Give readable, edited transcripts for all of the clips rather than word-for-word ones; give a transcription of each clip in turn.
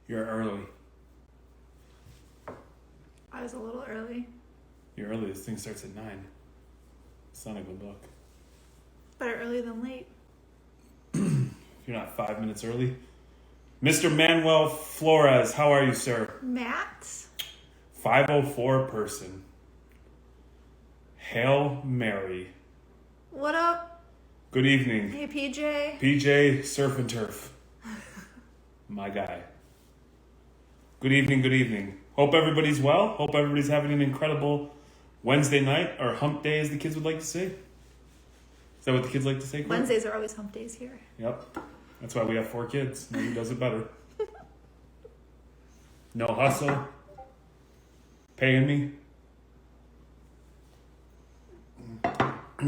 You're early. I was a little early. You're early. This thing starts at 9. It's not a good look. Better early than late. If you're not 5 minutes early. Mr. Manuel Flores, how are you, sir? Matt? 504 person. Hail Mary. What up? Good evening. Hey, PJ. PJ Surf and Turf. My guy. Good evening, good evening. Hope everybody's well. Hope everybody's having an incredible Wednesday night, or hump day as the kids would like to say. Is that what the kids like to say, Court? Wednesdays are always hump days here. Yep. That's why we have 4 kids. Nobody does it better. No hustle. Paying me.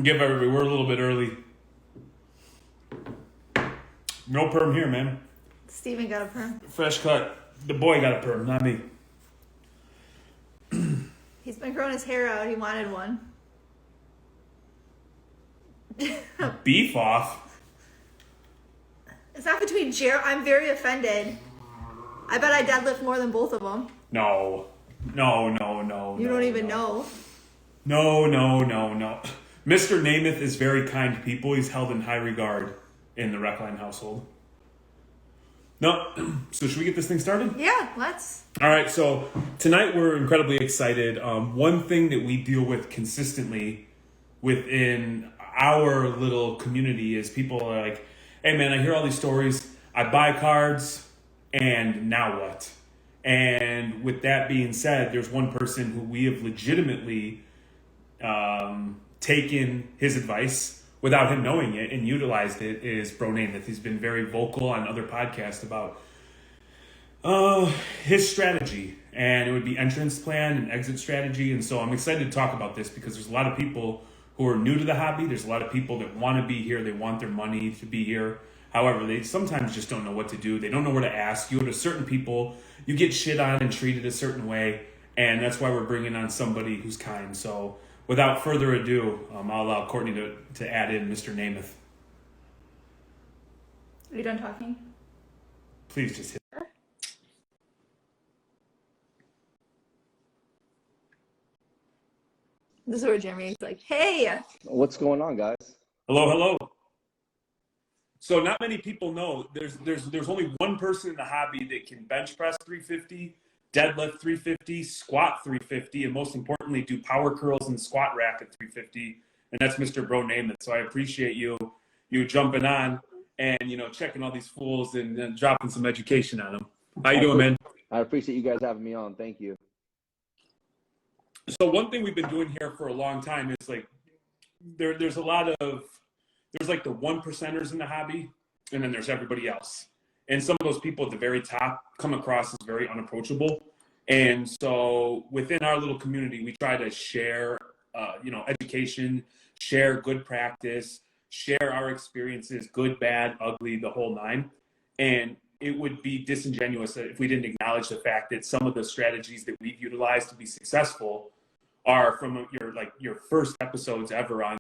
Give everybody, we're a little bit early. No perm here, man. Steven got a perm. Fresh cut. The boy got a perm, not me. He's been growing his hair out. He wanted one. Beef off? It's not between Jared. I'm very offended. I bet I deadlift more than both of them. No. You don't even know. No. Mr. Namath is very kind to people. He's held in high regard in the Reckline household. No. So should we get this thing started? Yeah, let's. All right. So tonight we're incredibly excited. One thing that we deal with consistently within our little community is people are like, hey man, I hear all these stories. I buy cards and now what? And with that being said, there's one person who we have legitimately taken his advice without him knowing it and utilized it is Bronamath. He's been very vocal on other podcasts about his strategy, and it would be entrance plan and exit strategy. And so I'm excited to talk about this because there's a lot of people who are new to the hobby. There's a lot of people that want to be here. They want their money to be here. However, they sometimes just don't know what to do. They don't know where to ask. You go to certain people, you get shit on and treated a certain way. And that's why we're bringing on somebody who's kind. So without further ado, I'll allow Courtney to add in Mr. Namath. Are you done talking? Please just hit. This is where Jeremy's like, hey. What's going on, guys? Hello. So not many people know there's only one person in the hobby that can bench press 350, deadlift 350, squat 350, and most importantly, do power curls and squat rack at 350. And that's Mr. Bronamath. So I appreciate you jumping on and checking all these fools and dropping some education on them. How you doing, man? I appreciate you guys having me on. Thank you. So one thing we've been doing here for a long time is like there's like the 1%ers in the hobby, and then there's everybody else. And some of those people at the very top come across as very unapproachable. And so within our little community, we try to share, education, share good practice, share our experiences, good, bad, ugly, the whole nine. And it would be disingenuous if we didn't acknowledge the fact that some of the strategies that we've utilized to be successful are from your first episodes ever on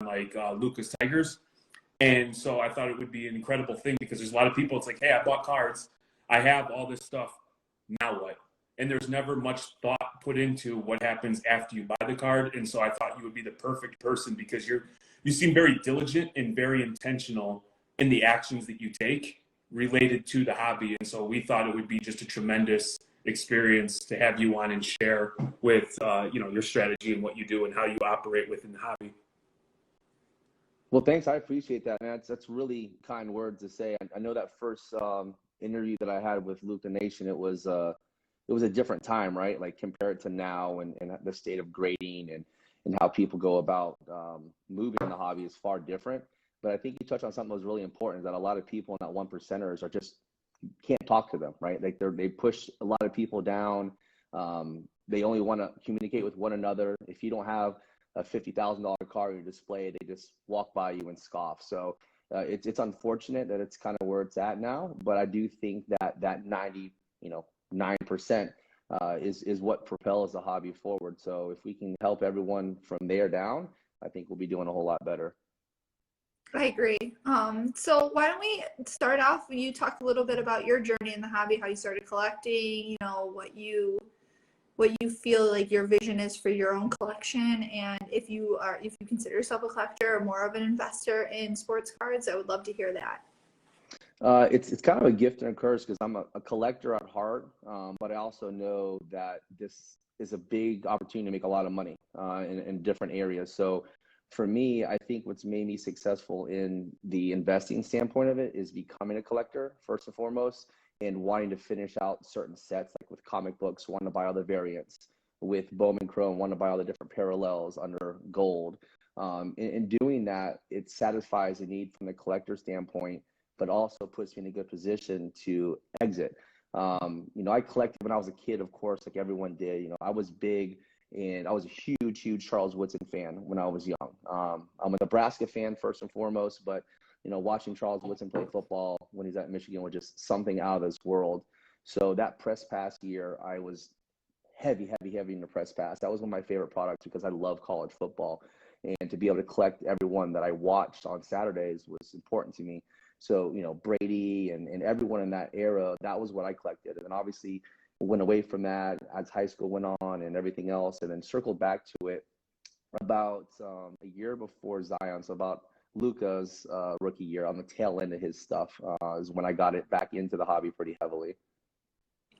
Lucas Tigers. And so I thought it would be an incredible thing because there's a lot of people, it's like, hey, I bought cards. I have all this stuff. Now what? And there's never much thought put into what happens after you buy the card. And so I thought you would be the perfect person because you seem very diligent and very intentional in the actions that you take related to the hobby. And so we thought it would be just a tremendous experience to have you on and share with, your strategy and what you do and how you operate within the hobby. Well, thanks. I appreciate that, man. That's really kind words to say. I know that first interview that I had with Luke the Nation, it was a different time, right? Like compared to now and the state of grading and how people go about moving in the hobby is far different. But I think you touched on something that was really important, that a lot of people in that 1%ers are just can't talk to them, right? Like they push a lot of people down. They only want to communicate with one another. If you don't have a $50,000 car in your display, they just walk by you and scoff. So it's unfortunate that it's kind of where it's at now, but I do think that 9% is what propels the hobby forward. So if we can help everyone from there down, I think we'll be doing a whole lot better. I agree. So why don't we start off? You talked a little bit about your journey in the hobby, how you started collecting, what you feel like your vision is for your own collection, and if you consider yourself a collector or more of an investor in sports cards, I would love to hear that. It's kind of a gift and a curse because I'm a collector at heart, but I also know that this is a big opportunity to make a lot of money in different areas. So for me, I think what's made me successful in the investing standpoint of it is becoming a collector first and foremost, and wanting to finish out certain sets, like with comic books, wanting to buy all the variants, with Bowman Chrome, wanting to buy all the different parallels under gold. In doing that, it satisfies a need from the collector standpoint, but also puts me in a good position to exit. I collected when I was a kid, of course, like everyone did. I was big and I was a huge Charles Woodson fan when I was young. I'm a Nebraska fan first and foremost, but watching Charles Woodson play football when he's at Michigan was just something out of this world. So that press pass year, I was heavy in the press pass. That was one of my favorite products because I love college football. And to be able to collect everyone that I watched on Saturdays was important to me. So, Brady and everyone in that era, that was what I collected. And then obviously went away from that as high school went on and everything else, and then circled back to it about a year before Zion. So about Luka's rookie year, on the tail end of his stuff, is when I got it back into the hobby pretty heavily.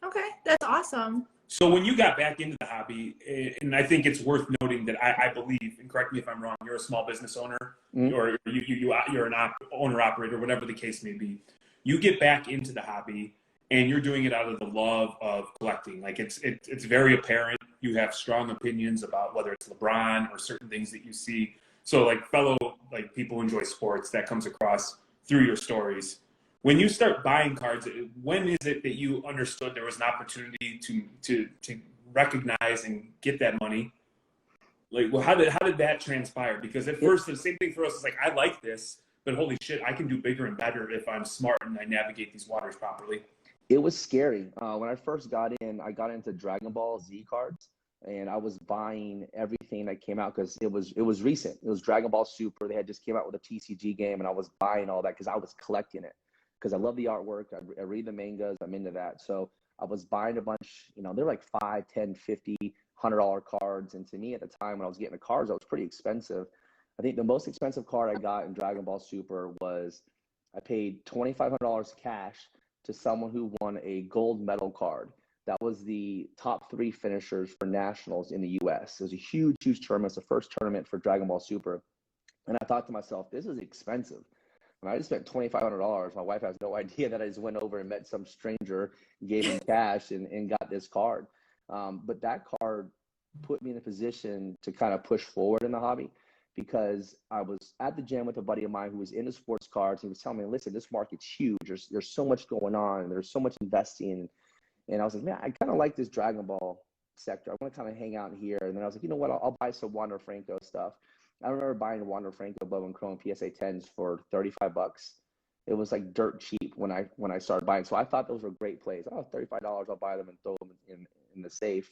Okay, that's awesome. So when you got back into the hobby, and I think it's worth noting that I believe, and correct me if I'm wrong, you're a small business owner, or you're an owner operator, whatever the case may be. You get back into the hobby, and you're doing it out of the love of collecting. Like it's very apparent. You have strong opinions about whether it's LeBron or certain things that you see. So like fellow people who enjoy sports, that comes across through your stories. When you start buying cards, when is it that you understood there was an opportunity to recognize and get that money? Like, well, how did that transpire? Because at first, the same thing for us is like, I like this, but holy shit, I can do bigger and better if I'm smart and I navigate these waters properly. It was scary. When I first got in, I got into Dragon Ball Z cards, and I was buying everything that came out because it was recent. It was Dragon Ball Super. They had just came out with a TCG game, and I was buying all that because I was collecting it. Because I love the artwork. I read the mangas. I'm into that. So I was buying a bunch, they're like $5, $10, $50, $100 cards. And to me at the time when I was getting the cards, that was pretty expensive. I think the most expensive card I got in Dragon Ball Super was I paid $2,500 cash to someone who won a gold medal card. That was the top 3 finishers for nationals in the US. It was a huge tournament. It's the first tournament for Dragon Ball Super. And I thought to myself, this is expensive. And I just spent $2,500. My wife has no idea that I just went over and met some stranger, gave him cash, and got this card. But that card put me in a position to kind of push forward in the hobby because I was at the gym with a buddy of mine who was into sports cards. He was telling me, listen, this market's huge. There's so much going on. And there's so much investing. And I was like, man, I kind of like this Dragon Ball sector. I want to kind of hang out here. And then I was like, you know what? I'll buy some Wander Franco stuff. I remember buying Wander Franco Bowman Chrome PSA 10s for $35. It was like dirt cheap when I started buying. So I thought those were great plays. Oh, $35, I'll buy them and throw them in the safe.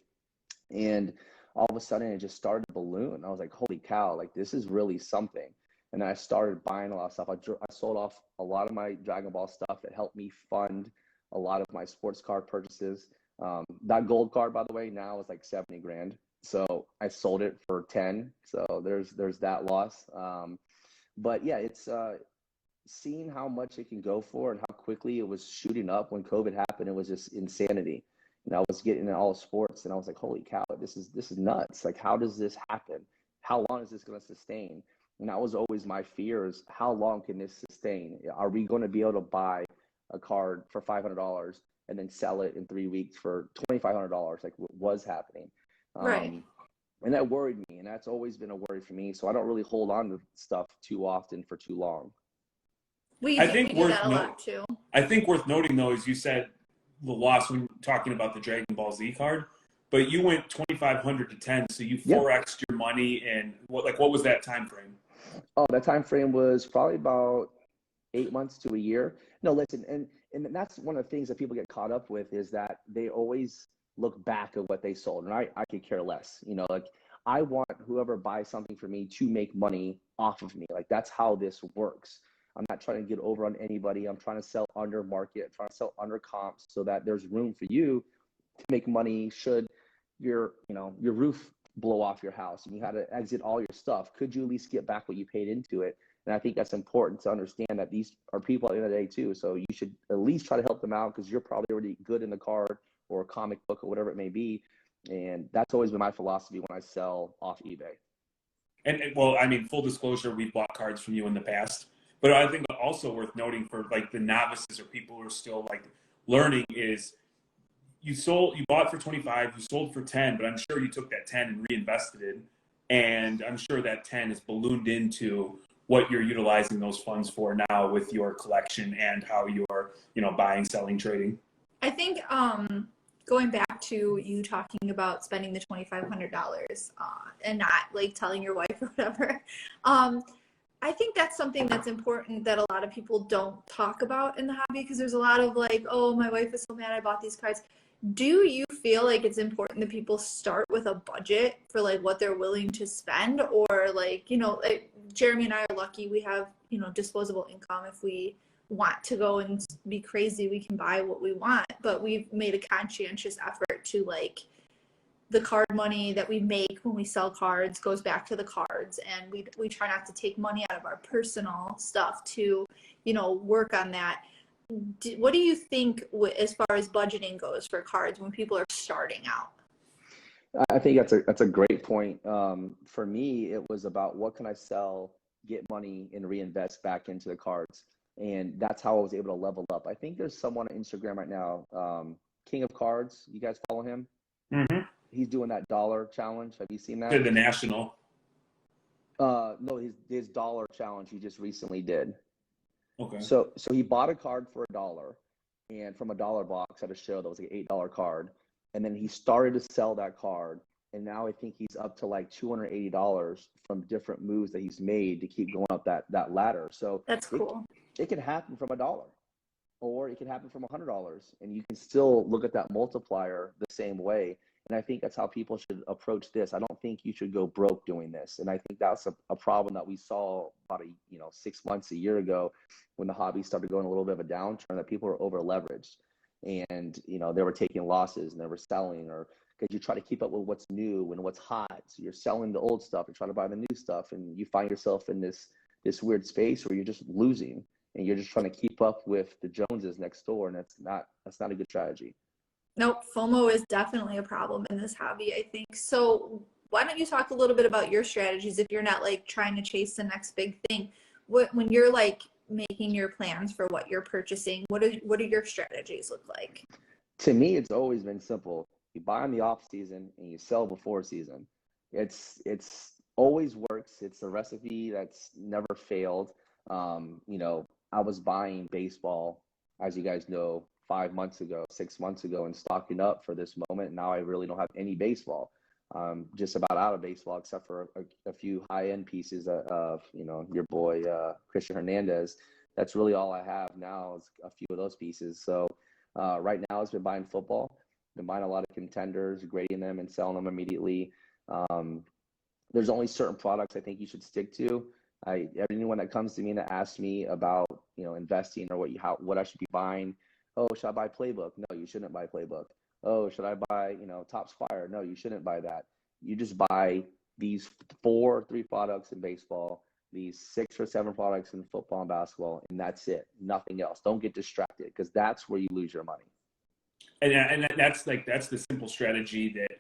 And all of a sudden it just started to balloon. I was like, holy cow, like this is really something. And then I started buying a lot of stuff. I sold off a lot of my Dragon Ball stuff that helped me fund a lot of my sports card purchases. That gold card, by the way, now is like 70 grand. So I sold it for 10. So there's that loss. But yeah, it's seeing how much it can go for and how quickly it was shooting up when COVID happened. It was just insanity. I was getting into all sports and I was like, holy cow, this is nuts. Like, how does this happen? How long is this going to sustain? And that was always my fear is how long can this sustain? Are we going to be able to buy a card for $500 and then sell it in 3 weeks for $2,500 like what was happening? Right. And that worried me, and that's always been a worry for me. So I don't really hold on to stuff too often for too long. We do that a lot too. I think worth noting though is you said the loss when talking about the Dragon Ball Z card, but you went 2,500 to 10, so you 4x'd your money. And what was that time frame? Oh, that time frame was probably about 8 months to a year. No, listen, and that's one of the things that people get caught up with is that they always look back at what they sold, and I could care less. Like I want whoever buys something for me to make money off of me. Like that's how this works. I'm not trying to get over on anybody. I'm trying to sell under market, trying to sell under comps so that there's room for you to make money should your roof blow off your house and you had to exit all your stuff. Could you at least get back what you paid into it? And I think that's important to understand that these are people at the end of the day too. So you should at least try to help them out because you're probably already good in the card or a comic book or whatever it may be. And that's always been my philosophy when I sell off eBay. And well, I mean, full disclosure, we've bought cards from you in the past. But I think also worth noting for like the novices or people who are still like learning is you bought for 25, you sold for 10, but I'm sure you took that 10 and reinvested it. And I'm sure that 10 is ballooned into what you're utilizing those funds for now with your collection and how you're, buying, selling, trading. I think going back to you talking about spending the $2,500 and not like telling your wife or whatever, I think that's something that's important that a lot of people don't talk about in the hobby because there's a lot of like, oh, my wife is so mad I bought these cards. Do you feel like it's important that people start with a budget for like what they're willing to spend, or like, like Jeremy and I are lucky we have, disposable income. If we want to go and be crazy, we can buy what we want, but we've made a conscientious effort to like the card money that we make when we sell cards goes back to the cards, and we try not to take money out of our personal stuff to, work on that. What do you think as far as budgeting goes for cards when people are starting out? I think that's a great point. For me, it was about what can I sell, get money, and reinvest back into the cards. And that's how I was able to level up. I think there's someone on Instagram right now, King of Cards. You guys follow him? Mm-hmm. He's doing that dollar challenge. Have you seen that? The national. No, his dollar challenge he just recently did. Okay. So he bought a card for $1 and from a dollar box at a show that was like an $8 card. And then he started to sell that card. And now I think he's up to like $280 from different moves that he's made to keep going up that ladder. So that's cool. It can happen from $1 or it can happen from $100, and you can still look at that multiplier the same way. And I think that's how people should approach this. I don't think you should go broke doing this. And I think that's a problem that we saw about 6 months, a year ago, when the hobby started going a little bit of a downturn, that people were over leveraged and, they were taking losses and they were selling, or because you try to keep up with what's new and what's hot. So you're selling the old stuff and trying to buy the new stuff. And you find yourself in this weird space where you're just losing and you're just trying to keep up with the Joneses next door. And that's not a good strategy. Nope, FOMO is definitely a problem in this hobby, I think. So why don't you talk a little bit about your strategies if you're not like trying to chase the next big thing? When you're like making your plans for what you're purchasing, what do your strategies look like? To me, it's always been simple. You buy in the off season and you sell before season. It's always works. It's a recipe that's never failed. I was buying baseball, as you guys know, 5 months ago, 6 months ago, and stocking up for this moment. Now I really don't have any baseball. Just about out of baseball, except for a few high-end pieces of your boy Christian Hernandez. That's really all I have now is a few of those pieces. So right now it's been buying football, been buying a lot of contenders, grading them and selling them immediately. There's only certain products I think you should stick to. Anyone that comes to me and asks me about investing or what I should be buying. Oh, should I buy Playbook? No, you shouldn't buy Playbook. Oh, should I buy Top Squire? No, you shouldn't buy that. You just buy these 4 or 3 products in baseball, these 6 or 7 products in football and basketball, and that's it. Nothing else. Don't get distracted, because that's where you lose your money. And that's the simple strategy that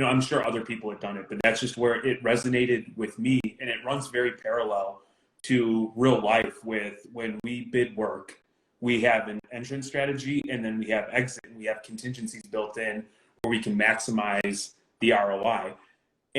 I'm sure other people have done it, but that's just where it resonated with me, and it runs very parallel to real life. With when we bid work, we have an entrance strategy, and then we have exit, and we have contingencies built in where we can maximize the ROI.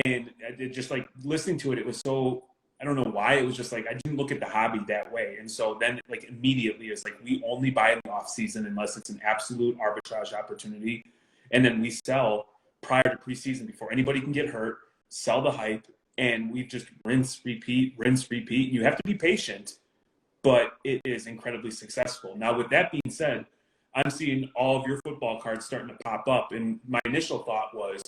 And it just like listening to it, it was so, I don't know why, it was just like I didn't look at the hobby that way. And so then like immediately it's like we only buy in the off season unless it's an absolute arbitrage opportunity, and then we sell prior to preseason before anybody can get hurt, sell the hype, and we've just rinse, repeat. You have to be patient, but it is incredibly successful. Now, with that being said, I'm seeing all of your football cards starting to pop up, and my initial thought was,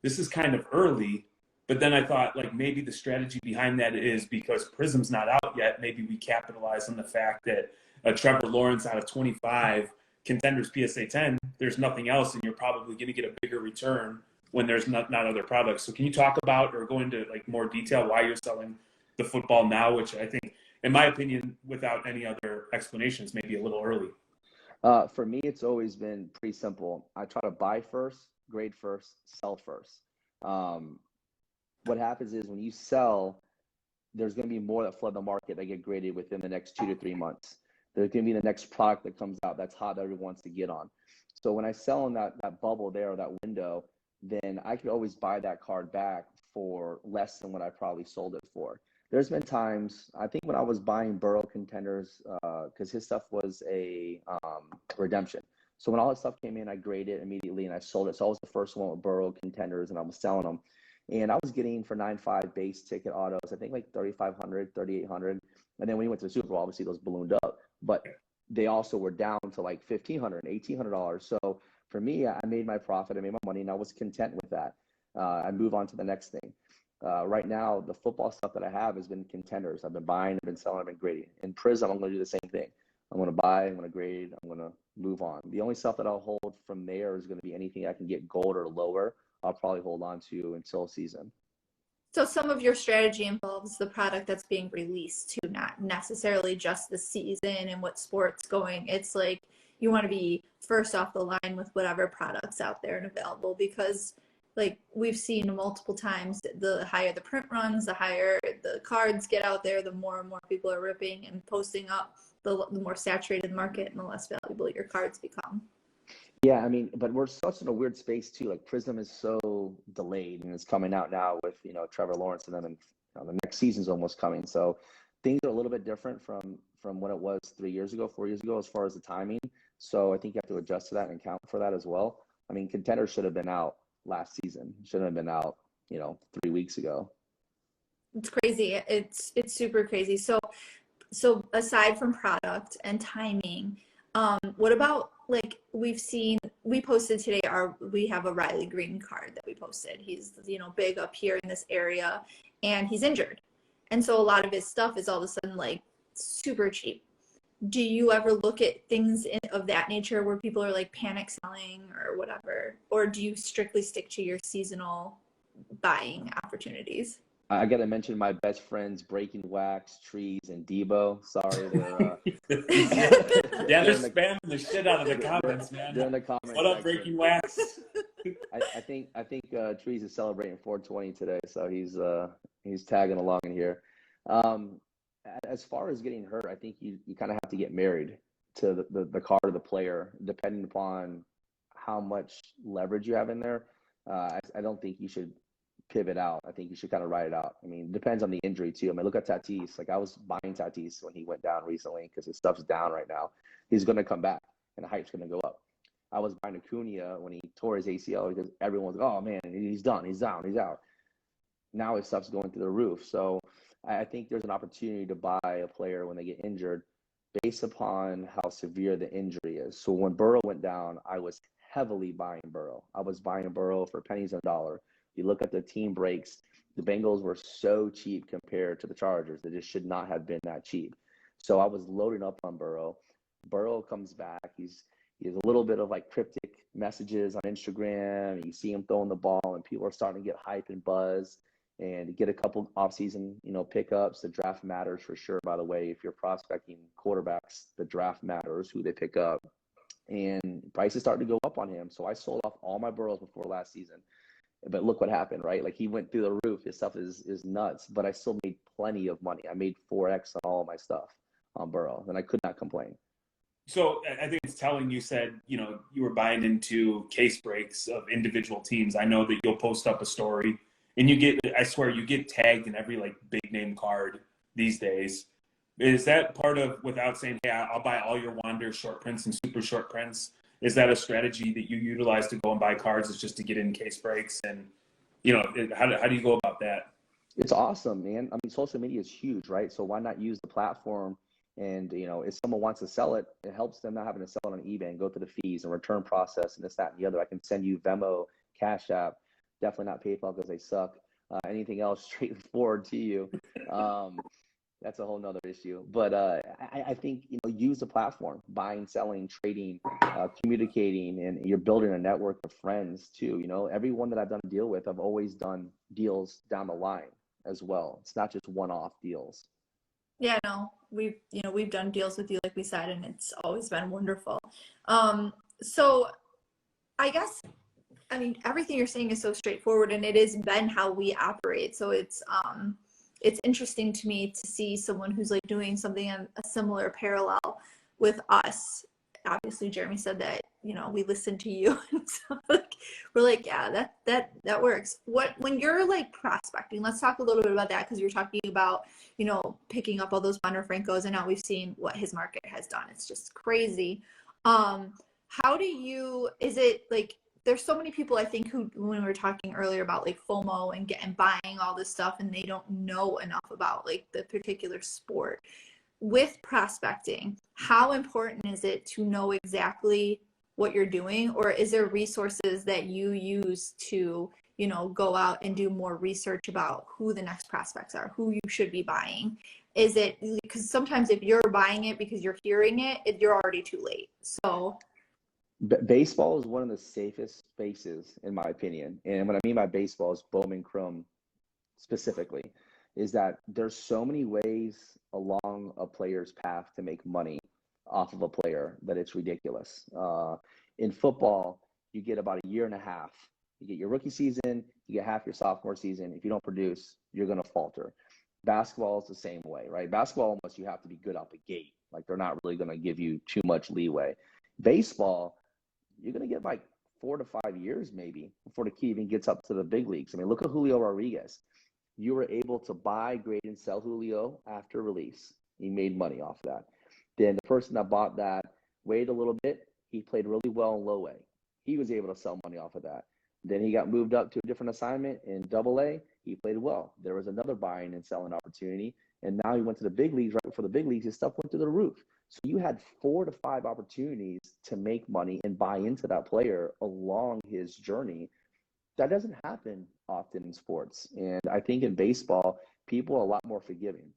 this is kind of early, But then I thought, like, maybe the strategy behind that is because Prism's not out yet, maybe we capitalize on the fact that Trevor Lawrence out of 25 contenders PSA 10, there's nothing else, and you're probably going to get a bigger return when there's not other products. So can you talk about or go into like more detail why you're selling the football now, which I think, in my opinion, without any other explanations, maybe a little early? For me, it's always been pretty simple. I try to buy first, grade first, sell first. Um, what happens is when you sell, there's going to be more that flood the market that get graded within the next 2 to 3 months. There's going to be the next product that comes out that's hot that everyone wants to get on. So when I sell in that bubble there or that window, then I could always buy that card back for less than what I probably sold it for. There's been times, I think when I was buying Burrow contenders, because his stuff was a redemption. So when all his stuff came in, I graded it immediately and I sold it. So I was the first one with Burrow contenders and I was selling them. And I was getting for 9.5 base ticket autos, I think like 3,500, 3,800. And then when he went to the Super Bowl, obviously those ballooned up. But they also were down to like $1,500, $1,800. So for me, I made my profit, I made my money, and I was content with that. I move on to the next thing. Right now, the football stuff that I have has been contenders. I've been buying, I've been selling, I've been grading. In Prism, I'm going to do the same thing. I'm going to buy, I'm going to grade, I'm going to move on. The only stuff that I'll hold from there is going to be anything I can get gold or lower. I'll probably hold on to until season. So some of your strategy involves the product that's being released too, not necessarily just the season and what sport's going. It's like you want to be first off the line with whatever products out there and available, because like we've seen multiple times, the higher the print runs, the higher the cards get out there, the more and more people are ripping and posting up, the more saturated the market and the less valuable your cards become. Yeah, I mean, but we're such in a weird space too. Like Prism is so delayed and it's coming out now with, Trevor Lawrence and then the next season's almost coming. So things are a little bit different from what it was 3 years ago, 4 years ago, as far as the timing. So I think you have to adjust to that and account for that as well. I mean, Contender should have been out last season. Shouldn't have been out, 3 weeks ago. It's crazy. It's super crazy. So aside from product and timing, what about like we posted today we have a Riley Green card that we posted. He's big up here in this area and he's injured. And so a lot of his stuff is all of a sudden like super cheap. Do you ever look at things of that nature where people are like panic selling or whatever? Or do you strictly stick to your seasonal buying opportunities? I got to mention my best friends, Breaking Wax, Trees, and Debo. Sorry, they're they're spamming the shit out of the comments, man. They're in the comments. What up, Breaking Wax? I think Trees is celebrating 420 today, so he's tagging along in here. As far as getting hurt, I think you kind of have to get married to the card of the player, depending upon how much leverage you have in there. I don't think you should pivot out. I think you should kind of ride it out. I mean, it depends on the injury too. I mean, look at Tatis. Like I was buying Tatis when he went down recently because his stuff's down right now. He's going to come back and the hype's going to go up. I was buying Acuna when he tore his ACL because everyone's like, oh man, he's done, he's down, he's out. Now his stuff's going through the roof. So I think there's an opportunity to buy a player when they get injured based upon how severe the injury is. So when Burrow went down, I was heavily buying Burrow. I was buying Burrow for pennies on a dollar. You look at the team breaks, the Bengals were so cheap compared to the Chargers. They just should not have been that cheap. So I was loading up on Burrow. Burrow comes back. He has a little bit of like cryptic messages on Instagram. You see him throwing the ball and people are starting to get hype and buzz and to get a couple offseason, pickups. The draft matters for sure, by the way. If you're prospecting quarterbacks, the draft matters, who they pick up. And prices started to go up on him. So I sold off all my Burrows before last season. But look what happened, right? Like he went through the roof. His stuff is nuts, but I still made plenty of money. I made 4x on all of my stuff on Burrow, and I could not complain. So I think it's telling. You said, you were buying into case breaks of individual teams. I know that you'll post up a story and I swear you get tagged in every like big name card these days. Is that part of, without saying, hey, I'll buy all your Wander short prints and super short prints? Is that a strategy that you utilize to go and buy cards? Is just to get in case breaks? And, how do you go about that? It's awesome, man. I mean, social media is huge, right? So why not use the platform? And, if someone wants to sell it, it helps them not having to sell it on eBay and go through the fees and return process and this, that, and the other. I can send you Venmo, Cash App, definitely not PayPal because they suck. Anything else straightforward to you. That's a whole nother issue. But I think, use the platform, buying, selling, trading, communicating, and you're building a network of friends too. Everyone that I've done a deal with, I've always done deals down the line as well. It's not just one-off deals. Yeah, no, we've done deals with you, like we said, and it's always been wonderful. So I guess, everything you're saying is so straightforward, and it has been how we operate. So it's interesting to me to see someone who's like doing something on a similar parallel with us. Obviously, Jeremy said that, we listen to you. And so we're like, yeah, that works. When you're like prospecting, let's talk a little bit about that, because you're talking about, picking up all those Bonner Francos, and now we've seen what his market has done. It's just crazy. Is it like, there's so many people, I think, who, when we were talking earlier about like FOMO and buying all this stuff, and they don't know enough about like the particular sport. With prospecting, how important is it to know exactly what you're doing, or is there resources that you use to, go out and do more research about who the next prospects are, who you should be buying? Is it, because sometimes if you're buying it because you're hearing it, you're already too late. So baseball is one of the safest spaces, in my opinion. And what I mean by baseball is Bowman Chrome specifically, is that there's so many ways along a player's path to make money off of a player that it's ridiculous. In football, you get about a year and a half. You get your rookie season, you get half your sophomore season. If you don't produce, you're going to falter. Basketball is the same way, right? Basketball, almost you have to be good out the gate. Like, they're not really going to give you too much leeway. Baseball, you're going to get like 4 to 5 years maybe before the kid even gets up to the big leagues. Look at Julio Rodriguez. You were able to buy, grade, and sell Julio after release. He made money off that. Then the person that bought that waited a little bit. He played really well in low A. He was able to sell money off of that. Then he got moved up to a different assignment in double A. He played well. There was another buying and selling opportunity. And now he went to the big leagues. Right before the big leagues, his stuff went through the roof. So you had 4 to 5 opportunities to make money and buy into that player along his journey. That doesn't happen often in sports. And I think in baseball, people are a lot more forgiving.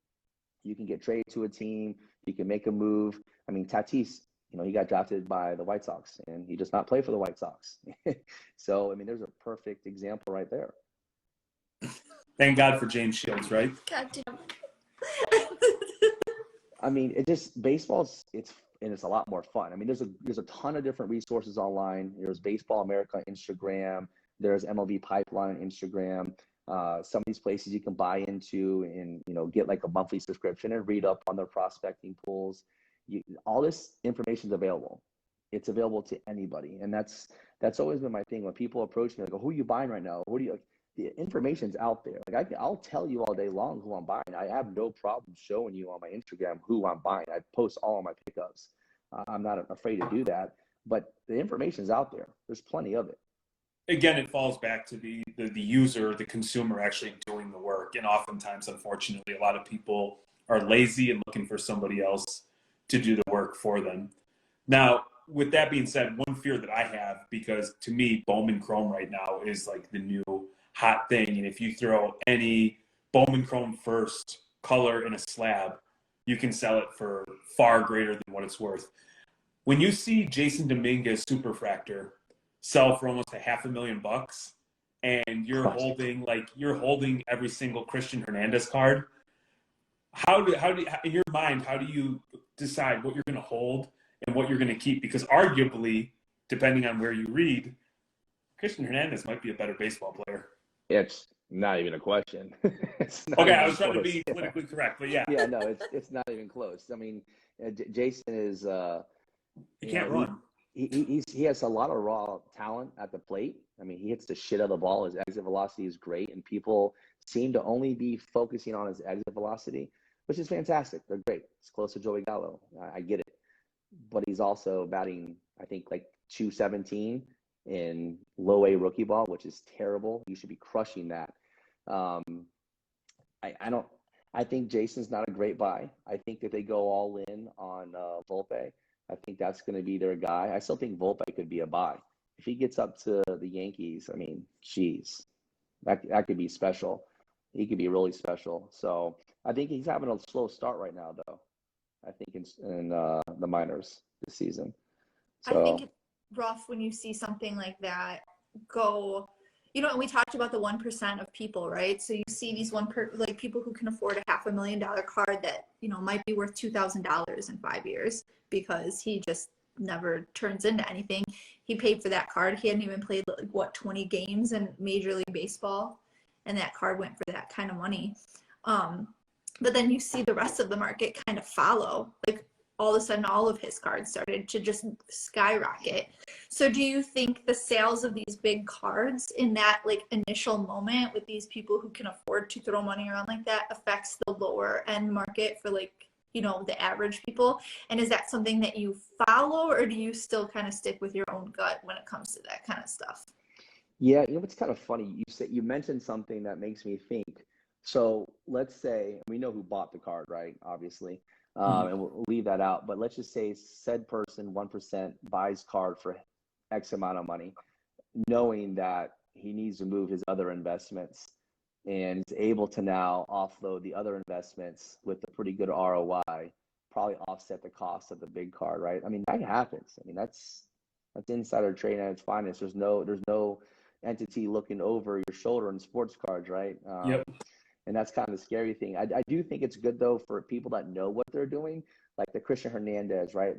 You can get traded to a team. You can make a move. Tatis, he got drafted by the White Sox, and he does not play for the White Sox. So, there's a perfect example right there. Thank God for James Shields, right? God damn. It just, baseball's, it's a lot more fun. There's a ton of different resources online. There's Baseball America Instagram. There's MLB Pipeline Instagram. Some of these places you can buy into and, get like a monthly subscription and read up on their prospecting pools. All this information is available. It's available to anybody. And that's always been my thing. When people approach me, like, who are you buying right now? The information's out there. Like, I'll tell you all day long who I'm buying. I have no problem showing you on my Instagram who I'm buying. I post all of my pickups. I'm not afraid to do that. But the information's out there. There's plenty of it. Again, it falls back to the user, the consumer actually doing the work. And oftentimes, unfortunately, a lot of people are lazy and looking for somebody else to do the work for them. Now, with that being said, one fear that I have, because to me, Bowman Chrome right now is like the new hot thing. And if you throw any Bowman Chrome first color in a slab, you can sell it for far greater than what it's worth. When you see Jason Dominguez Superfractor sell for almost $500,000, and you're holding every single Christian Hernandez card, how do in your mind, how do you decide what you're going to hold and what you're going to keep? Because arguably, depending on where you read, Christian Hernandez might be a better baseball player. It's not even a question. Okay, I was trying to be politically correct, but yeah. Yeah, no, it's not even close. Jason is he can't run. He has a lot of raw talent at the plate. He hits the shit out of the ball. His exit velocity is great, and people seem to only be focusing on his exit velocity, which is fantastic. They're great. It's close to Joey Gallo. I get it. But he's also batting, I think, like 217 in low A rookie ball, which is terrible. You should be crushing that. I think Jason's not a great buy. I think that they go all in on Volpe. I think that's going to be their guy. I still think Volpe could be a buy. If he gets up to the Yankees, geez, that could be special. He could be really special. So I think he's having a slow start right now, though. I think in the minors this season. I think So it's rough when you see something like that go, and we talked about the 1% of people, right? So you see these like people who can afford a $500,000 card that, might be worth $2,000 in 5 years because he just never turns into anything. He paid for that card. He hadn't even played 20 games in Major League Baseball, and that card went for that kind of money. But then you see the rest of the market kind of follow. Like all of a sudden, all of his cards started to just skyrocket. So do you think the sales of these big cards in that initial moment with these people who can afford to throw money around like that affects the lower end market for the average people? And is that something that you follow, or do you still kind of stick with your own gut when it comes to that kind of stuff? yeah, it's kind of funny. You mentioned something that makes me think. So let's say we know who bought the card, right? Obviously, and we'll leave that out. But let's just say said person, 1%, buys card for X amount of money, knowing that he needs to move his other investments and is able to now offload the other investments with a pretty good ROI, probably offset the cost of the big card, right? I mean, that happens. I mean, that's insider trading at its finest. There's no entity looking over your shoulder in sports cards, right? Yep. And that's kind of the scary thing. I do think it's good though for people that know what they're doing, like the Christian Hernandez, right?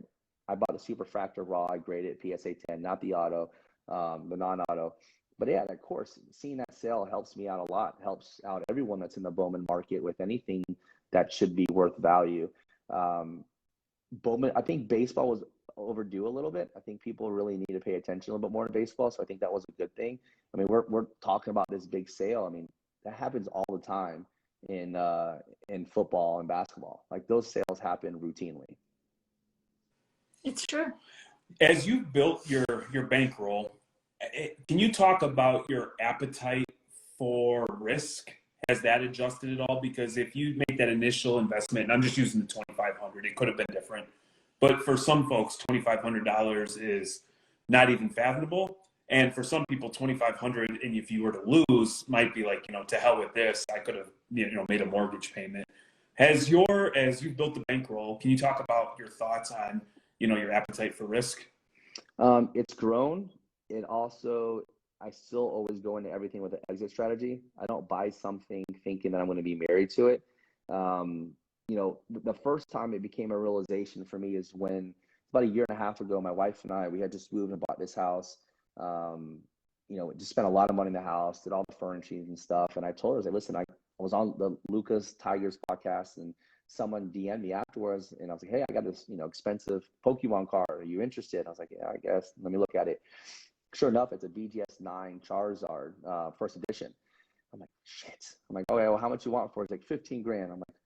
I bought a Superfractor raw, I graded it PSA 10, not the auto, the non-auto. But yeah, of course, seeing that sale helps me out a lot. Helps out everyone that's in the Bowman market with anything that should be worth value. Bowman, I think baseball was overdue a little bit. I think people really need to pay attention a little bit more to baseball. So I think that was a good thing. I mean, we're talking about this big sale. I mean, that happens all the time in football and basketball. Like those sales happen routinely. It's true. As you've built your bankroll, can you talk about your appetite for risk? Has that adjusted at all? Because if you make that initial investment, and I'm just using the $2,500, it could have been different. But for some folks, $2,500 is not even fathomable. And for some people, $2,500, and if you were to lose, might be like, to hell with this. I could have, made a mortgage payment. As you've built the bankroll, can you talk about your thoughts on, your appetite for risk? It's grown. It also, I still always go into everything with an exit strategy. I don't buy something thinking that I'm going to be married to it. The first time it became a realization for me is when about a year and a half ago, my wife and I, we had just moved and bought this house. Just spent a lot of money in the house, did all the furnishings and stuff. And I told her, I was like, listen, I was on the Lucas Tigers podcast and someone DM'd me afterwards. And I was like, hey, I got this, expensive Pokemon card. Are you interested? I was like, yeah, I guess. Let me look at it. Sure enough, it's a BGS 9 Charizard, first edition. I'm like, shit. I'm like, okay, well, how much you want for it? It's like 15 grand. I'm like,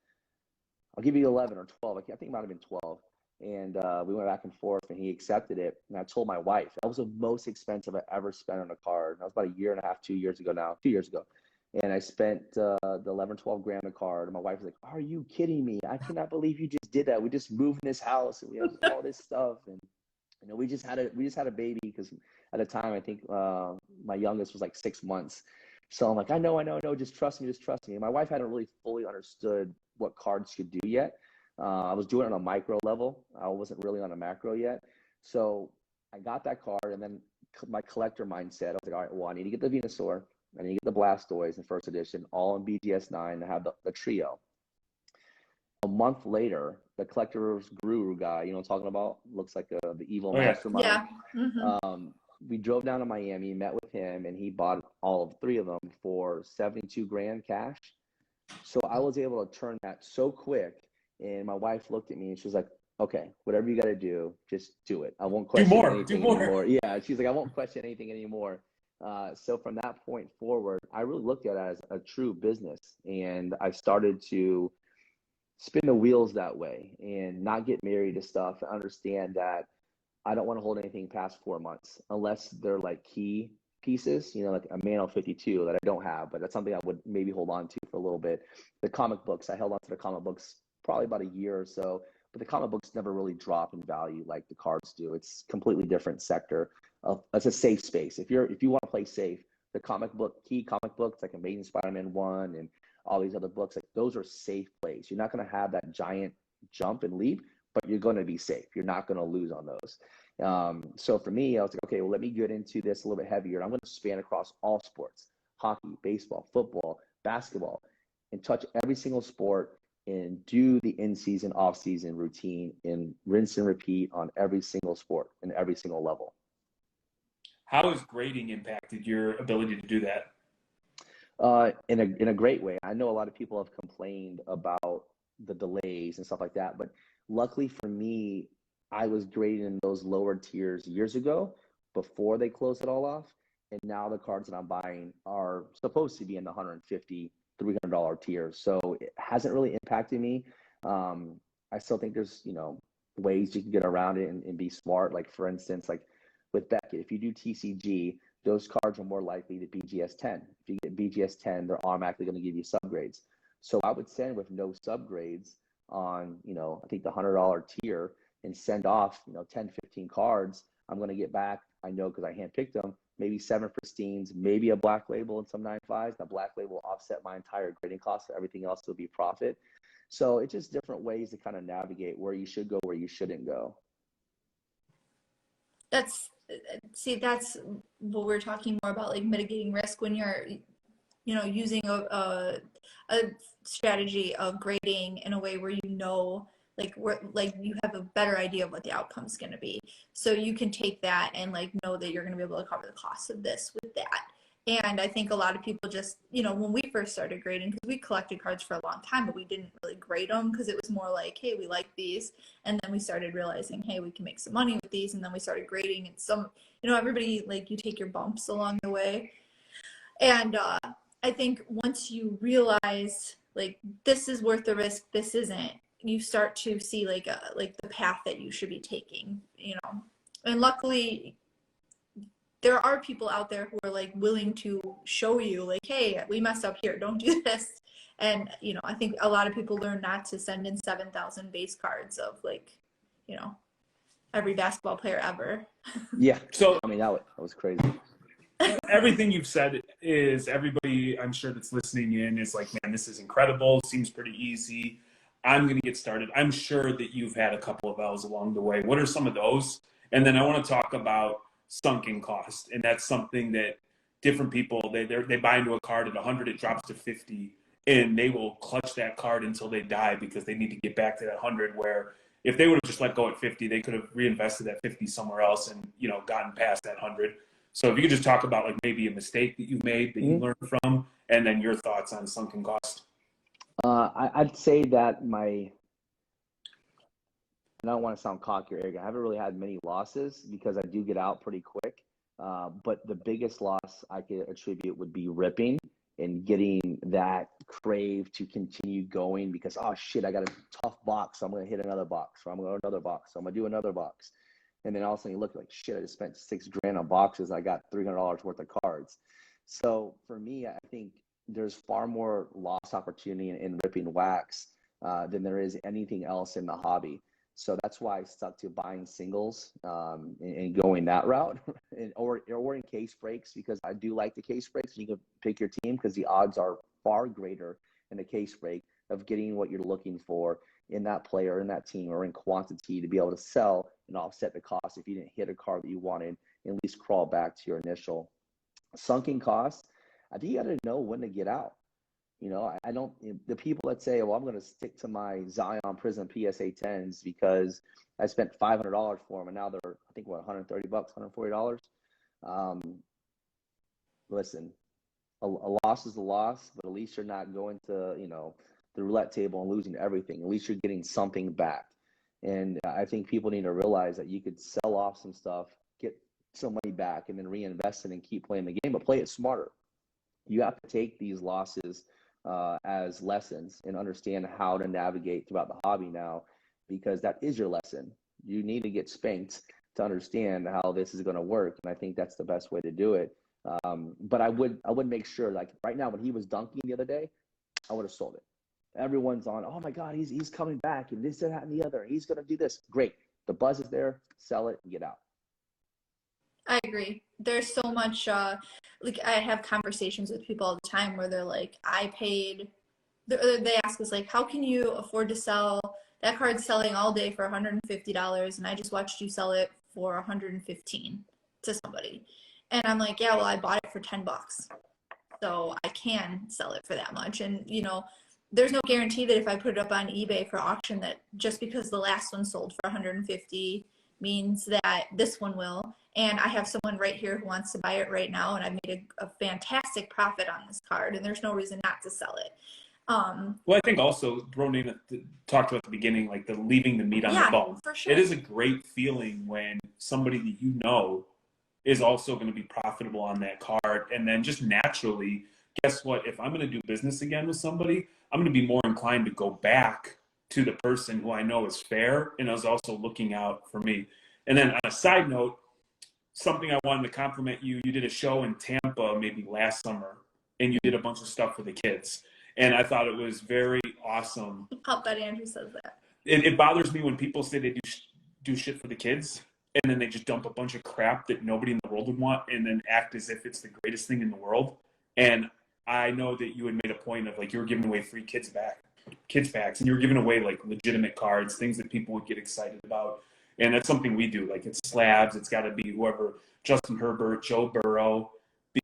I'll give you 11 or 12. I think it might have been 12. And we went back and forth, and he accepted it. And I told my wife, that was the most expensive I ever spent on a card. That was about a year and a half, 2 years ago now, 2 years ago. And I spent the 11, 12 grand a card. And my wife was like, are you kidding me? I cannot believe you just did that. We just moved in this house, and we have all this stuff. And, we just had a baby because at the time, I think my youngest was like 6 months. So I'm like, I know, just trust me. And my wife hadn't really fully understood what cards could do yet. I was doing it on a micro level. I wasn't really on a macro yet. So I got that card, and then my collector mindset, I was like, all right, well, I need to get the Venusaur. I need to get the Blastoise in first edition, all in BGS 9 to have the trio. A month later, the collector's guru guy, what I'm talking about, looks like the evil mastermind. Yeah. Mm-hmm. We drove down to Miami, met with him, and he bought all of 3 of them for 72 grand cash. So I was able to turn that so quick. And my wife looked at me and she was like, okay, whatever you got to do, just do it. I won't question anything anymore. Yeah. She's like, I won't question anything anymore. So from that point forward, I really looked at it as a true business. And I started to spin the wheels that way and not get married to stuff and understand that I don't want to hold anything past 4 months unless they're like key pieces, like a Mano 52 that I don't have, but that's something I would maybe hold on to for a little bit. The comic books, I held on to the comic books probably about a year or so, but the comic books never really drop in value like the cards do. It's completely different sector. It's a safe space. If you want to play safe, the key comic books, like Amazing Spider-Man 1 and all these other books, like those are safe plays. You're not going to have that giant jump and leap, but you're going to be safe. You're not going to lose on those. So for me, I was like, okay, well, let me get into this a little bit heavier. I'm going to span across all sports, hockey, baseball, football, basketball, and touch every single sport and do the in-season, off-season routine and rinse and repeat on every single sport and every single level. How has grading impacted your ability to do that? In a great way. I know a lot of people have complained about the delays and stuff like that, but luckily for me, I was grading in those lower tiers years ago before they closed it all off, and now the cards that I'm buying are supposed to be in the $150, $300 tiers. So it hasn't really impacted me. I still think there's ways you can get around it and be smart. Like for instance, like with Beckett, if you do TCG, those cards are more likely to BGS 10. If you get BGS 10, they're automatically going to give you subgrades. So I would send with no subgrades on, I think the $100 tier and send off, 10, 15 cards. I'm going to get back, I know because I handpicked them, maybe 7 pristines, maybe a black label and some 9.5s. The black label will offset my entire grading cost, so everything else will be profit. So it's just different ways to kind of navigate where you should go, where you shouldn't go. That's what we're talking more about, like mitigating risk when you're using a strategy of grading in a way where like you have a better idea of what the outcome is going to be, so you can take that and like know that you're going to be able to cover the cost of this with that. And I think a lot of people just, when we first started grading, because we collected cards for a long time, but we didn't really grade them because it was more like, hey, we like these. And then we started realizing, hey, we can make some money with these. And then we started grading, and everybody, like, you take your bumps along the way. And I think once you realize, like, this is worth the risk, this isn't, you start to see like the path that you should be taking, And luckily, there are people out there who are like willing to show you like, hey, we messed up here, don't do this. And I think a lot of people learn not to send in 7,000 base cards of like every basketball player ever. Yeah, So I mean that was crazy. Everything you've said is, everybody I'm sure that's listening in is like, man, this is incredible, seems pretty easy, I'm going to get started. I'm sure that you've had a couple of L's along the way. What are some of those? And then I want to talk about sunken cost, and that's something that different people, they buy into a card at 100, it drops to 50, and they will clutch that card until they die because they need to get back to that 100, where if they would have just let go at 50, they could have reinvested that 50 somewhere else and gotten past that 100. So if you could just talk about like maybe a mistake that you've made that you learned from, and then your thoughts on sunken cost. I'd say that I don't want to sound cocky or arrogant, I haven't really had many losses because I do get out pretty quick. But the biggest loss I could attribute would be ripping and getting that crave to continue going because, oh shit, I got a tough box, so I'm going to hit another box, or I'm going to go another box, so I'm going to do another box. And then all of a sudden you look like, shit, I just spent $6,000 on boxes. I got $300 worth of cards. So for me, I think there's far more loss opportunity in ripping wax than there is anything else in the hobby. So that's why I stuck to buying singles and going that route, or in case breaks, because I do like the case breaks. You can pick your team because the odds are far greater in a case break of getting what you're looking for in that player, in that team, or in quantity to be able to sell and offset the cost if you didn't hit a card that you wanted, and at least crawl back to your initial sunken costs. I think you got to know when to get out. I don't, the people that say, well, I'm going to stick to my Zion Prism PSA 10s because I spent $500 for them and now they're, I think, what, $130, $140. Listen, a loss is a loss, but at least you're not going to, the roulette table and losing everything. At least you're getting something back. And I think people need to realize that you could sell off some stuff, get some money back, and then reinvest it and keep playing the game, but play it smarter. You have to take these losses as lessons and understand how to navigate throughout the hobby now, because that is your lesson. You need to get spanked to understand how this is going to work, and I think that's the best way to do it. But I would make sure, like right now when he was dunking the other day, I would have sold it. Everyone's on, oh my God, he's coming back and this and that and the other. He's going to do this. Great. The buzz is there. Sell it and get out. I agree. There's so much, like I have conversations with people all the time where they're like, I paid, they ask us like, how can you afford to sell that card's selling all day for $150 and I just watched you sell it for 115 to somebody. And I'm like, yeah, well, I bought it for 10 bucks. So I can sell it for that much. And, there's no guarantee that if I put it up on eBay for auction that just because the last one sold for 150 means that this one will. And I have someone right here who wants to buy it right now, and I made a fantastic profit on this card, and there's no reason not to sell it. Well, I think also Bronamath talked about at the beginning, like the leaving the meat on the bone. For sure. It is a great feeling when somebody that you know is also going to be profitable on that card, and then just naturally, guess what? If I'm going to do business again with somebody, I'm going to be more inclined to go back to the person who I know is fair and is also looking out for me. And then on a side note, something I wanted to compliment you. You did a show in Tampa maybe last summer, and you did a bunch of stuff for the kids. And I thought it was very awesome. I'll bet Andrew says that. It bothers me when people say they do shit for the kids, and then they just dump a bunch of crap that nobody in the world would want, and then act as if it's the greatest thing in the world. And I know that you had made a point of like you were giving away free kids packs, and you were giving away like legitimate cards, things that people would get excited about. And that's something we do. Like it's slabs. It's got to be whoever, Justin Herbert, Joe Burrow,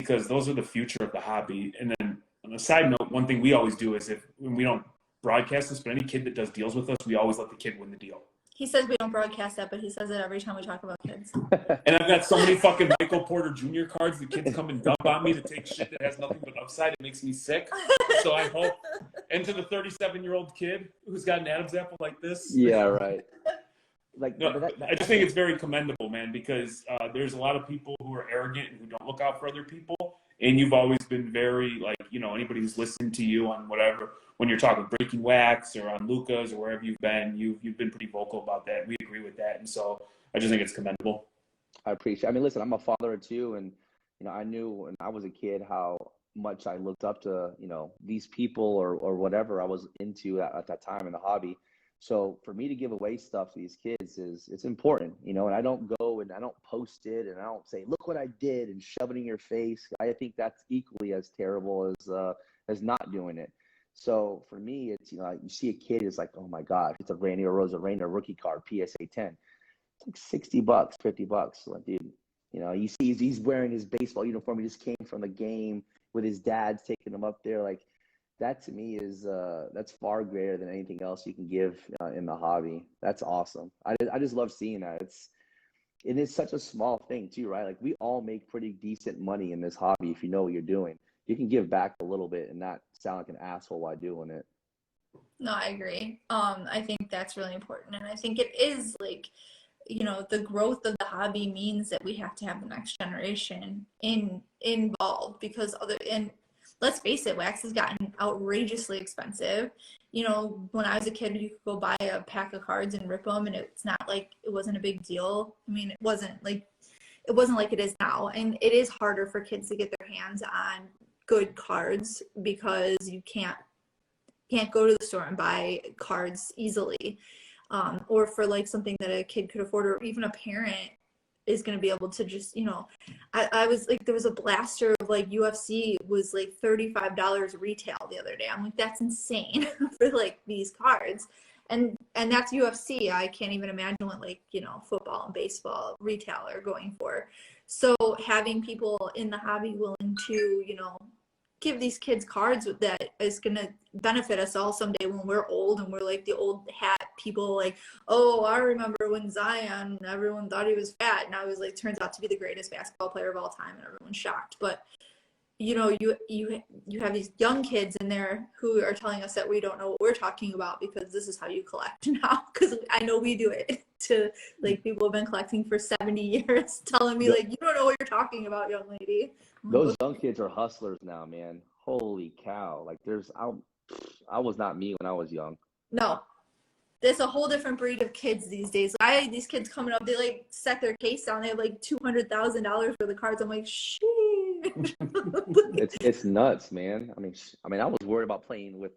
because those are the future of the hobby. And then on a side note, one thing we always do is when we don't broadcast this, but any kid that does deals with us, we always let the kid win the deal. He says we don't broadcast that, but he says it every time we talk about kids. And I've got so many fucking Michael Porter Jr. cards. The kids come and dump on me to take shit that has nothing but upside. It makes me sick. So I hope, and to the 37-year-old kid who's got an Adam's apple like this. Yeah, right. Like, no, I just think it's very commendable, man, because there's a lot of people who are arrogant and who don't look out for other people. And you've always been very, like, anybody who's listened to you on whatever, when you're talking Breaking Wax or on Luca's or wherever you've been, you've been pretty vocal about that. We agree with that. And so I just think it's commendable. I appreciate it. I mean, listen, I'm a father of two, and, I knew when I was a kid how much I looked up to, these people or whatever I was into at that time in the hobby. So for me to give away stuff to these kids it's important, and I don't go and I don't post it and I don't say, look what I did and shove it in your face. I think that's equally as terrible as not doing it. So for me, it's, you see a kid, it's like, oh my gosh, it's a Randy Arozarena rookie card, PSA 10. It's like $60, $50. Like, dude, you see he's wearing his baseball uniform. He just came from the game with his dad's taking him up there. Like, that to me is that's far greater than anything else you can give in the hobby. That's awesome. I just love seeing that. It is such a small thing too, right? Like we all make pretty decent money in this hobby if you know what you're doing. You can give back a little bit and not sound like an asshole while doing it. No, I agree. I think that's really important, and I think it is like, the growth of the hobby means that we have to have the next generation involved because and let's face it, wax has gotten outrageously expensive. When I was a kid, you could go buy a pack of cards and rip them, and it's not like it wasn't a big deal. I mean, it wasn't like it is now, and it is harder for kids to get their hands on good cards because you can't go to the store and buy cards easily, or for like something that a kid could afford, or even a parent is going to be able to just, I was like, there was a blaster of like UFC was like $35 retail the other day. I'm like, that's insane for like these cards. And that's UFC. I can't even imagine what like, football and baseball retail are going for. So having people in the hobby willing to, give these kids cards that is going to benefit us all someday when we're old and we're like the old hat people, like, oh, I remember when Zion, everyone thought he was fat. Now he's like, turns out to be the greatest basketball player of all time, and everyone's shocked. But you have these young kids in there who are telling us that we don't know what we're talking about because this is how you collect now. Because I know we do it to like people have been collecting for 70 years, telling me like, you don't know what you're talking about, young lady. Those young kids are hustlers now, man. Holy cow! Like I was not me when I was young. No, there's a whole different breed of kids these days. These kids coming up, they like set their case down. They have like $200,000 for the cards. I'm like, shit. It's nuts, man. I mean, I was worried about playing with,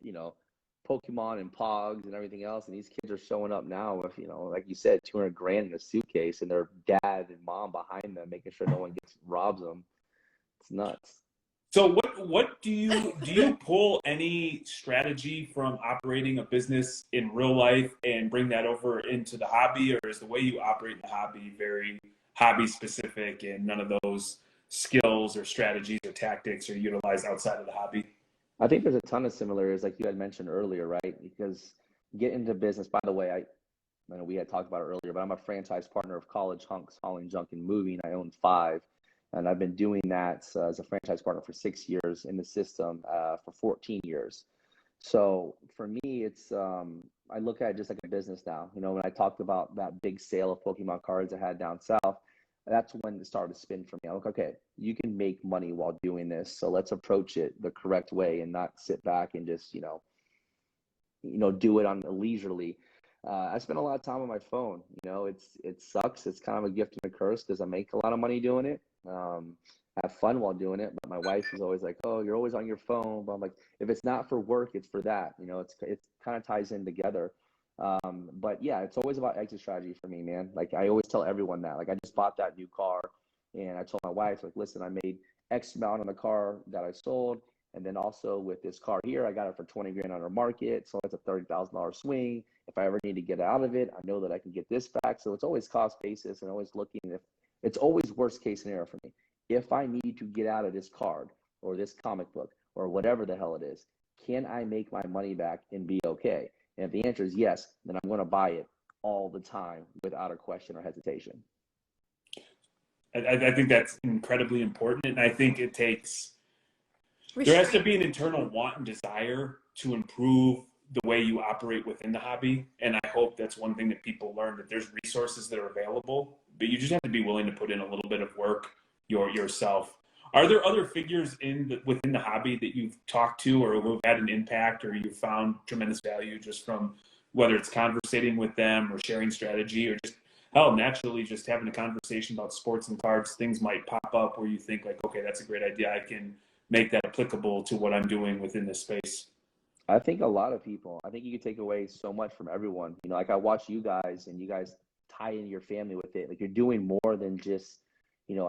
Pokemon and Pogs and everything else. And these kids are showing up now with, like you said, 200 grand in a suitcase and their dad and mom behind them, making sure no one robs them. It's nuts. So what do you pull any strategy from operating a business in real life and bring that over into the hobby, or is the way you operate the hobby very hobby specific and none of those skills or strategies or tactics are utilized outside of the hobby? I think there's a ton of similarities, like you had mentioned earlier, right? Because get into business, by the way, I know we had talked about it earlier, but I'm a franchise partner of College Hunks, Hauling Junk and Moving. I own 5. And I've been doing that as a franchise partner for 6 years, in the system for 14 years. So for me, it's I look at it just like a business now. When I talked about that big sale of Pokemon cards I had down south, that's when it started to spin for me. I'm like, okay, you can make money while doing this, so let's approach it the correct way and not sit back and just do it on leisurely. I spend a lot of time on my phone. It sucks. It's kind of a gift and a curse because I make a lot of money doing it. I have fun while doing it, but my wife is always like, "Oh, you're always on your phone." But I'm like, if it's not for work, it's for that. It kind of ties in together. But yeah, it's always about exit strategy for me, man. Like I always tell everyone that. Like I just bought that new car, and I told my wife, like, listen, I made X amount on the car that I sold. And then also with this car here, I got it for 20 grand on the market. So it's a $30,000 swing. If I ever need to get out of it, I know that I can get this back. So it's always cost basis and always looking if it's always worst case scenario for me. If I need to get out of this card or this comic book or whatever the hell it is, can I make my money back and be okay? And if the answer is yes, then I'm going to buy it all the time without a question or hesitation. I think that's incredibly important, and I think it takes there has to be an internal want and desire to improve the way you operate within the hobby. And I hope that's one thing that people learn, that there's resources that are available, but you just have to be willing to put in a little bit of work yourself. Are there other figures within the hobby that you've talked to or who have had an impact or you've found tremendous value just from whether it's conversating with them or sharing strategy or just naturally just having a conversation about sports and cards? Things might pop up where you think like, okay, that's a great idea. I can make that applicable to what I'm doing within this space. I think a lot of people, I think you can take away so much from everyone. Like I watch you guys and you guys tie in your family with it. Like you're doing more than just,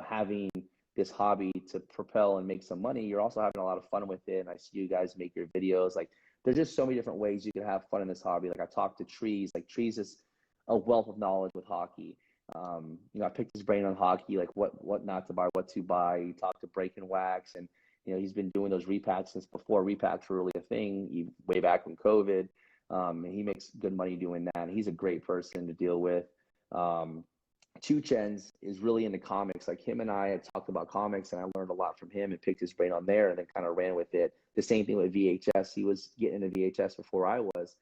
having this hobby to propel and make some money. You're also having a lot of fun with it. And I see you guys make your videos. Like there's just so many different ways you can have fun in this hobby. Like I talk to Trees, like Trees is a wealth of knowledge with hockey. I picked his brain on hockey, like what not to buy, what to buy. He talked to Break and Wax, and he's been doing those repacks since before repacks were really a thing, way back when COVID. And he makes good money doing that. And he's a great person to deal with. Two Chens is really into comics. Like him and I had talked about comics, and I learned a lot from him and picked his brain on there, and then kind of ran with it. The same thing with VHS. He was getting into VHS before I was.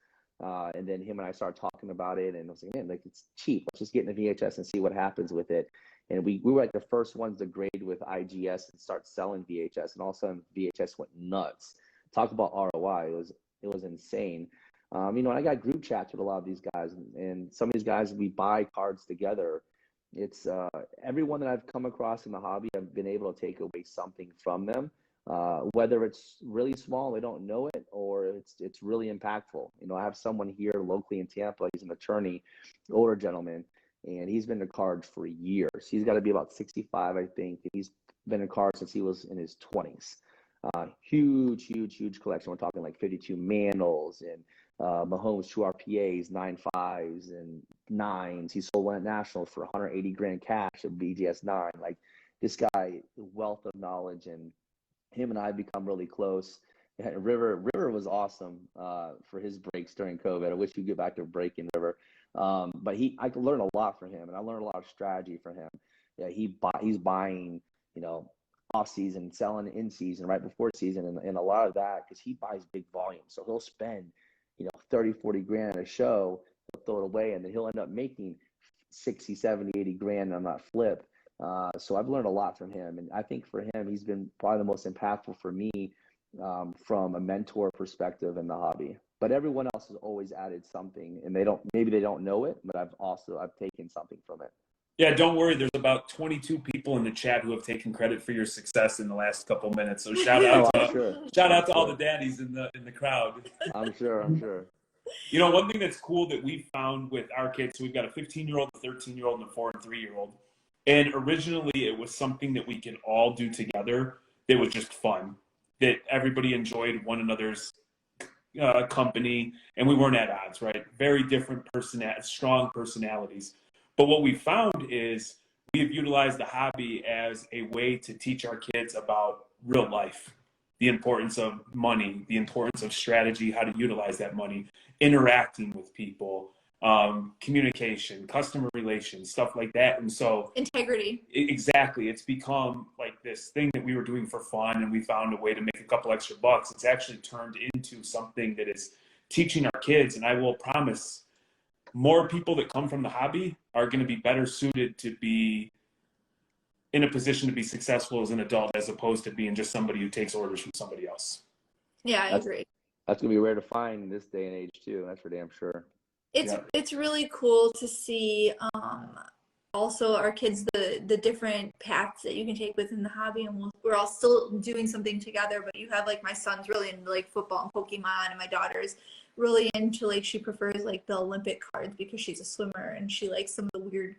And then him and I started talking about it, and I was like, man, like it's cheap. Let's just get into VHS and see what happens with it. And we were like the first ones to grade with IGS and start selling VHS, and all of a sudden VHS went nuts. Talk about ROI. It was insane. And I got group chats with a lot of these guys, and some of these guys, we buy cards together. It's everyone that I've come across in the hobby, I've been able to take away something from them. Whether it's really small, they don't know it, or it's really impactful. I have someone here locally in Tampa. He's an attorney, older gentleman, and he's been in cards for years. He's got to be about 65, I think. He's been in cards since he was in his 20s. Huge collection. We're talking like 52 Manals and Mahomes 2 RPAs, 9 5s and 9s. He sold one at Nationals for 180 grand cash of BGS 9. Like this guy, wealth of knowledge, and him and I have become really close. River was awesome for his breaks during COVID. I wish we'd get back to breaking River. But I could learn a lot from him, and I learned a lot of strategy from him. Yeah, he's buying, off season, selling in season, right before season, and a lot of that because he buys big volume. So he'll spend, 30, 40 grand on a show, he'll throw it away, and then he'll end up making 60, 70, 80 grand on that flip. So I've learned a lot from him, and I think for him, he's been probably the most impactful for me from a mentor perspective in the hobby. But everyone else has always added something, and maybe they don't know it, but I've taken something from it. Yeah, don't worry. There's about 22 people in the chat who have taken credit for your success in the last couple minutes. So shout out I'm to sure. shout I'm out to all sure. the daddies in the crowd. I'm sure. I'm sure. You know, one thing that's cool that we found with our kids, so we've got a 15-year-old, a 13-year-old, and a 4 and 3-year-old. And originally it was something that we could all do together that was just fun, that everybody enjoyed one another's company, and we weren't at odds, right? Very different strong personalities. But what we found is we have utilized the hobby as a way to teach our kids about real life, the importance of money, the importance of strategy, how to utilize that money, interacting with people, communication, customer relations, stuff like that. And so integrity. exactly, it's become like this thing that we were doing for fun, and we found a way to make a couple extra bucks. It's actually turned into something that is teaching our kids. And I will promise, more people that come from the hobby are going to be better suited to be in a position to be successful as an adult, as opposed to being just somebody who takes orders from somebody else. Yeah, I agree. That's gonna be rare to find in this day and age too. That's for damn sure. It's really cool to see also our kids the different paths that you can take within the hobby, and we're all still doing something together. But you have like my son's really into like football and Pokemon, and my daughter's really into like she prefers like the Olympic cards because she's a swimmer, and she likes some of the weird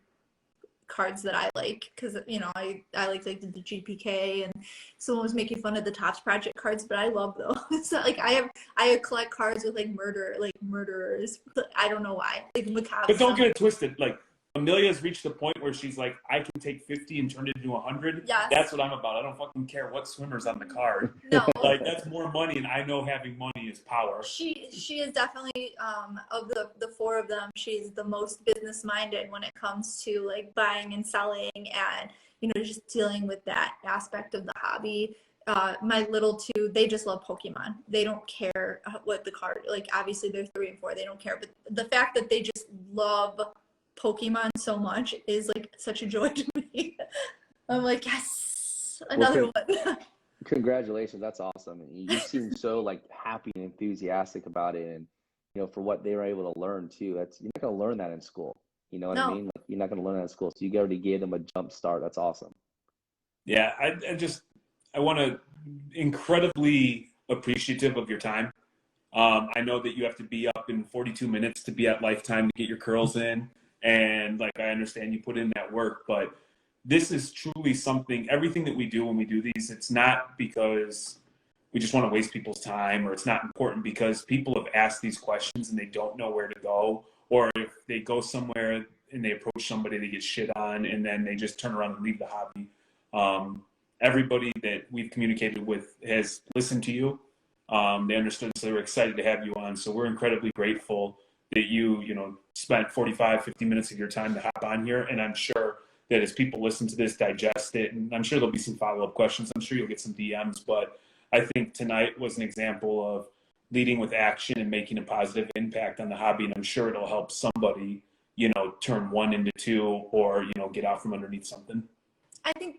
cards that I like because I like the GPK, and someone was making fun of the Tops Project cards, but I love those. It's not like I collect cards with like murderers. I don't know why, like macabre. But don't get it twisted. Like Amelia's reached the point where she's like, I can take 50 and turn it into 100. Yes. That's what I'm about. I don't fucking care what swimmer's on the card. No. Like that's more money, and I know having money is power. She is definitely of the four of them, she's the most business minded when it comes to like buying and selling, and just dealing with that aspect of the hobby. My little two, they just love Pokemon. They don't care what the card, like obviously they're 3 and 4, they don't care, but the fact that they just love Pokemon so much is like such a joy to me. I'm like, yes, another one. Congratulations, that's awesome. You seem so like happy and enthusiastic about it, and for what they were able to learn too. You're not gonna learn that in school. You know what I mean? Like, you're not gonna learn that in school. So you already gave them a jump start. That's awesome. Yeah, I want to incredibly appreciative of your time. I know that you have to be up in 42 minutes to be at Lifetime to get your curls in. And like, I understand you put in that work, but this is truly something, everything that we do when we do these, it's not because we just want to waste people's time, or it's not important because people have asked these questions and they don't know where to go, or if they go somewhere and they approach somebody, they get shit on, and then they just turn around and leave the hobby. Everybody that we've communicated with has listened to you. They understood, so they were excited to have you on. So we're incredibly grateful that you spent 45, 50 minutes of your time to hop on here. And I'm sure that as people listen to this, digest it, and I'm sure there'll be some follow-up questions. I'm sure you'll get some DMs, but I think tonight was an example of leading with action and making a positive impact on the hobby. And I'm sure it'll help somebody, turn 1 into 2, or, get out from underneath something. I think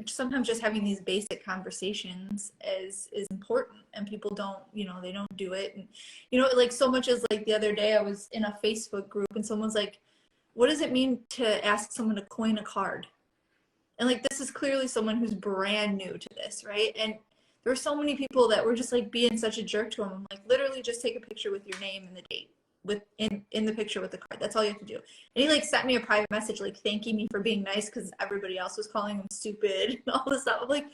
sometimes just having these basic conversations is important, and people don't, they don't do it. And, like so much as like the other day I was in a Facebook group and someone's like, what does it mean to ask someone to coin a card? And like, this is clearly someone who's brand new to this, right? And there were so many people that were just like being such a jerk to him. I'm like, literally just take a picture with your name and the date in the picture with the card. That's all you have to do. And he like sent me a private message like thanking me for being nice because everybody else was calling him stupid and all this stuff. I'm like,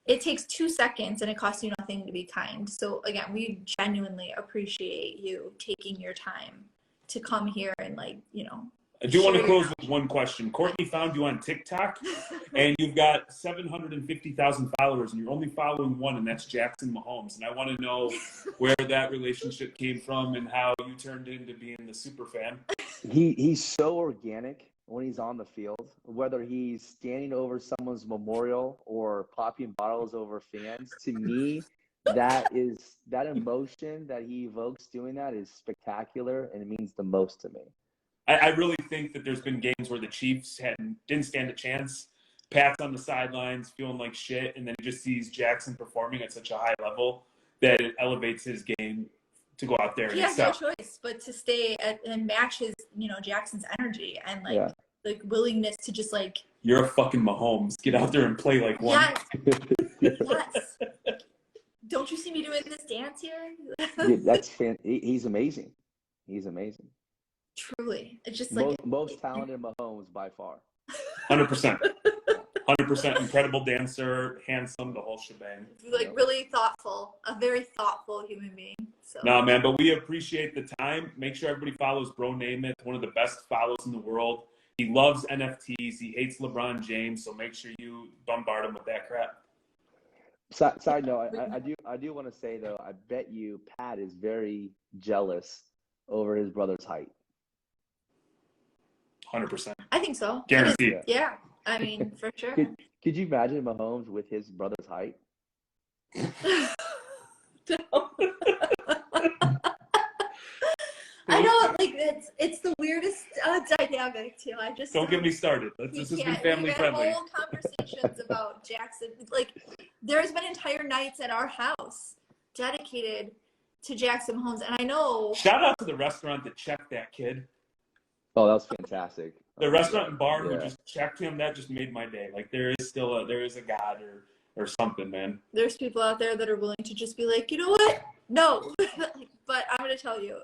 it takes 2 seconds and it costs you nothing to be kind. So again, we genuinely appreciate you taking your time to come here and like, I do want to close with one question. Courtney found you on TikTok, and you've got 750,000 followers, and you're only following one, and that's Jackson Mahomes. And I want to know where that relationship came from and how you turned into being the super fan. He's so organic when he's on the field, whether he's standing over someone's memorial or popping bottles over fans. To me, that emotion that he evokes doing that is spectacular, and it means the most to me. I really think that there's been games where the Chiefs didn't stand a chance. Pat's on the sidelines feeling like shit, and then he just sees Jackson performing at such a high level that it elevates his game to go out there and he has no choice but to stay and match his, Jackson's energy. And like, like willingness to just like. You're a fucking Mahomes. Get out there and play like one. Yes. Yes. Don't you see me doing this dance here? Dude, he's amazing. He's amazing. Truly, it's just like most talented Mahomes by far. 100%. 100% incredible dancer, handsome, the whole shebang. Like really thoughtful, a very thoughtful human being. So. No, man, but we appreciate the time. Make sure everybody follows Bronamath, one of the best follows in the world. He loves NFTs. He hates LeBron James, so make sure you bombard him with that crap. Side note, I do want to say though, I bet you Pat is very jealous over his brother's height. 100%. I think so. Guaranteed. Yeah. I mean, for sure. Could you imagine Mahomes with his brother's height? I know, like it's the weirdest dynamic too. I just don't get me started. This has been family friendly. Whole conversations about Jackson. Like there's been entire nights at our house dedicated to Jackson Mahomes, and I know. Shout out to the restaurant that checked that kid. Oh, that was fantastic. The restaurant and bar who just checked him, that just made my day. Like there is a God or something, man. There's people out there that are willing to just be like, you know what? No. But I'm gonna tell you,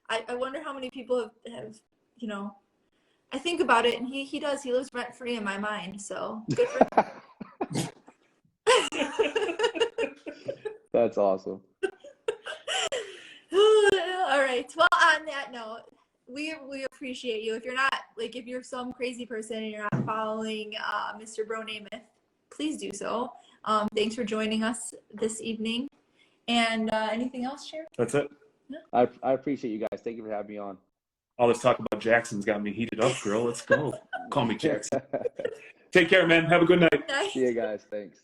I wonder how many people have you know, I think about it, and he lives rent free in my mind, so good for him. That's awesome. All right. Well, on that note, we appreciate you. If you're some crazy person and you're not following Mr. Bronamath, please do so. Thanks for joining us this evening. And anything else, Chair? That's it. I appreciate you guys. Thank you for having me on. All this talk about Jackson's got me heated up, girl. Let's go. Call me Jackson. Take care, man. Have a good night. Nice. See you guys. Thanks.